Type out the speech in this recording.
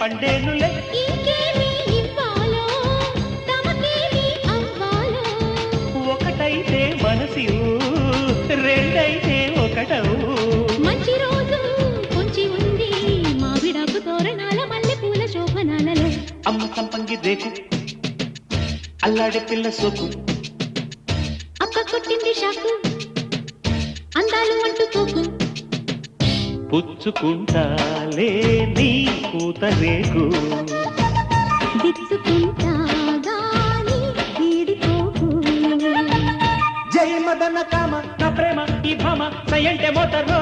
పండేనులే. ఇంకేమి ఇవ్వాలో తమకేమి అవ్వాలో ఒకటైతే మనసి రెండైతే ఒకటవు. మంచి రోజు కొంచి ఉంది మావిడాకు తోరణాల మల్లె పూల శోభనాలలో. అమ్మ సంపంగి రేకు అల్లాడే పిల్ల సోకు అక్క కొట్టింది షాకు అందాలు అంటుకోకు. పుచ్చుకుంటాలే నీ పూత రేకు దిచ్చుకుంటా గాని వీడిపోకు. జై మదన కామ నా ప్రేమ ఈ భామ సయంటే మోతరో